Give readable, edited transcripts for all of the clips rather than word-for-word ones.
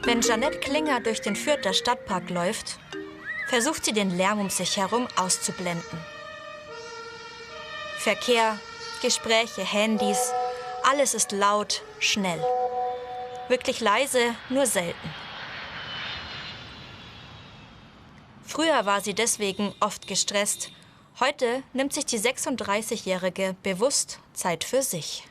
Wenn Jeanette Klinger durch den Fürther Stadtpark läuft, versucht sie den Lärm um sich herum auszublenden. Verkehr, Gespräche, Handys, alles ist laut, schnell. Wirklich leise, nur selten. Früher war sie deswegen oft gestresst. Heute nimmt sich die 36-Jährige bewusst Zeit für sich.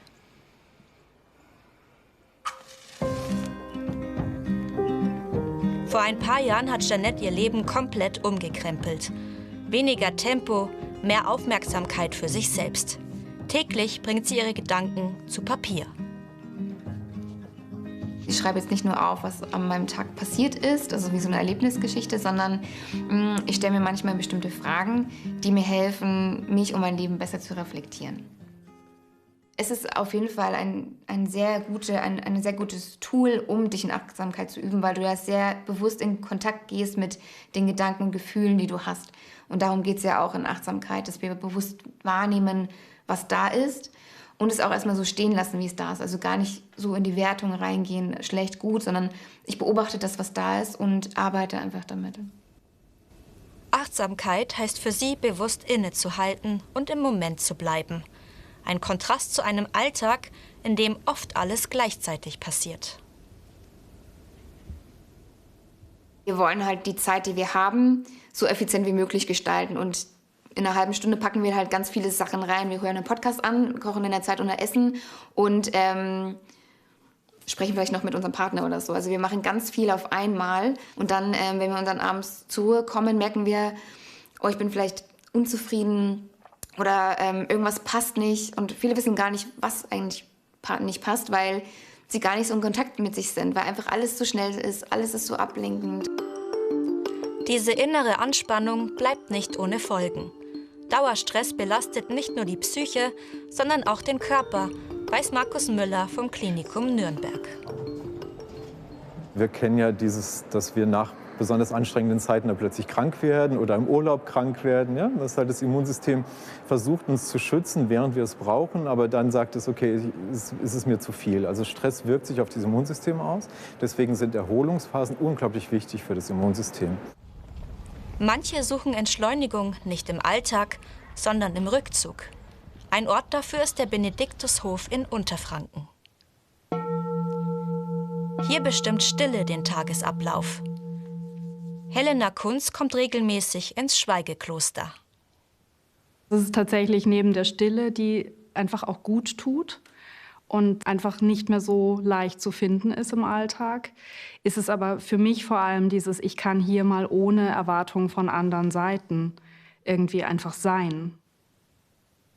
Vor ein paar Jahren hat Jeanette ihr Leben komplett umgekrempelt. Weniger Tempo, mehr Aufmerksamkeit für sich selbst. Täglich bringt sie ihre Gedanken zu Papier. Ich schreibe jetzt nicht nur auf, was an meinem Tag passiert ist, also wie so eine Erlebnisgeschichte, sondern ich stelle mir manchmal bestimmte Fragen, die mir helfen, mich und mein Leben besser zu reflektieren. Es ist auf jeden Fall ein sehr gutes Tool, um dich in Achtsamkeit zu üben, weil du ja sehr bewusst in Kontakt gehst mit den Gedanken und Gefühlen, die du hast. Und darum geht es ja auch in Achtsamkeit, dass wir bewusst wahrnehmen, was da ist und es auch erstmal so stehen lassen, wie es da ist. Also gar nicht so in die Wertung reingehen, schlecht, gut, sondern ich beobachte das, was da ist und arbeite einfach damit. Achtsamkeit heißt für sie, bewusst innezuhalten und im Moment zu bleiben. Ein Kontrast zu einem Alltag, in dem oft alles gleichzeitig passiert. Wir wollen halt die Zeit, die wir haben, so effizient wie möglich gestalten. Und in einer halben Stunde packen wir halt ganz viele Sachen rein. Wir hören einen Podcast an, kochen in der Zeit unser Essen und sprechen vielleicht noch mit unserem Partner oder so. Also wir machen ganz viel auf einmal. Und dann, wenn wir dann abends zur Ruhe kommen, merken wir, oh, ich bin vielleicht unzufrieden, oder irgendwas passt nicht. Und viele wissen gar nicht, was eigentlich nicht passt, weil sie gar nicht so in Kontakt mit sich sind, weil einfach alles so schnell ist, alles ist so ablenkend. Diese innere Anspannung bleibt nicht ohne Folgen. Dauerstress belastet nicht nur die Psyche, sondern auch den Körper, weiß Markus Müller vom Klinikum Nürnberg. Wir kennen ja dass wir nach besonders anstrengenden Zeiten dann plötzlich krank werden oder im Urlaub krank werden. Ja? Das halt das Immunsystem versucht, uns zu schützen, während wir es brauchen, aber dann sagt es, okay, ist es mir zu viel. Also Stress wirkt sich auf das Immunsystem aus. Deswegen sind Erholungsphasen unglaublich wichtig für das Immunsystem. Manche suchen Entschleunigung nicht im Alltag, sondern im Rückzug. Ein Ort dafür ist der Benediktushof in Unterfranken. Hier bestimmt Stille den Tagesablauf. Helena Kunz kommt regelmäßig ins Schweigekloster. Es ist tatsächlich neben der Stille, die einfach auch gut tut und einfach nicht mehr so leicht zu finden ist im Alltag, ist es aber für mich vor allem dieses, ich kann hier mal ohne Erwartung von anderen Seiten irgendwie einfach sein.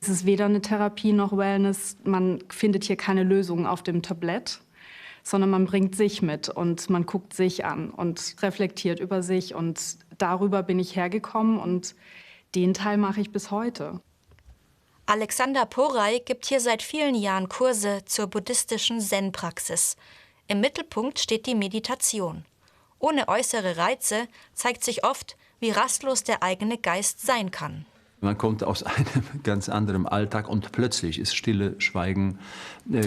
Es ist weder eine Therapie noch Wellness, man findet hier keine Lösung auf dem Tablett, sondern man bringt sich mit und man guckt sich an und reflektiert über sich. Und darüber bin ich hergekommen und den Teil mache ich bis heute. Alexander Porey gibt hier seit vielen Jahren Kurse zur buddhistischen Zen-Praxis. Im Mittelpunkt steht die Meditation. Ohne äußere Reize zeigt sich oft, wie rastlos der eigene Geist sein kann. Man kommt aus einem ganz anderen Alltag und plötzlich ist Stille, Schweigen,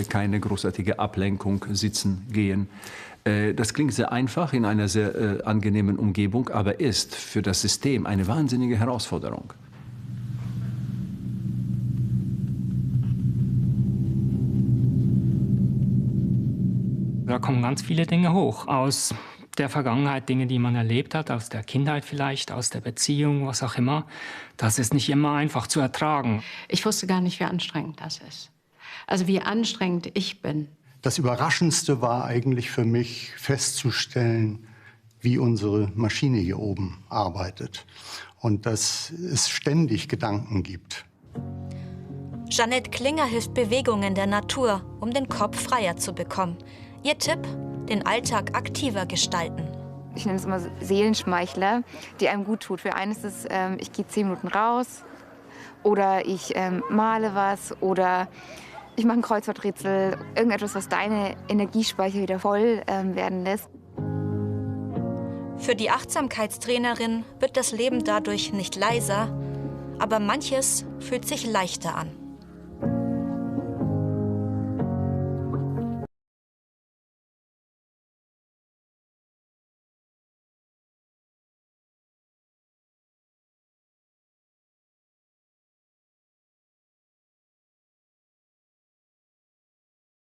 keine großartige Ablenkung, Sitzen, Gehen. Das klingt sehr einfach in einer sehr angenehmen Umgebung, aber ist für das System eine wahnsinnige Herausforderung. Da kommen ganz viele Dinge hoch aus der Vergangenheit, Dinge, die man erlebt hat, aus der Kindheit vielleicht, aus der Beziehung, was auch immer. Das ist nicht immer einfach zu ertragen. Ich wusste gar nicht, wie anstrengend das ist. Also wie anstrengend ich bin. Das Überraschendste war eigentlich für mich festzustellen, wie unsere Maschine hier oben arbeitet. Und dass es ständig Gedanken gibt. Jeanette Klinger hilft Bewegungen der Natur, um den Kopf freier zu bekommen. Ihr Tipp? Den Alltag aktiver gestalten. Ich nenne es immer Seelenschmeichler, die einem gut tut. Für einen ist es, ich gehe 10 Minuten raus oder ich male was oder ich mache ein Kreuzworträtsel. Irgendetwas, was deine Energiespeicher wieder voll werden lässt. Für die Achtsamkeitstrainerin wird das Leben dadurch nicht leiser, aber manches fühlt sich leichter an.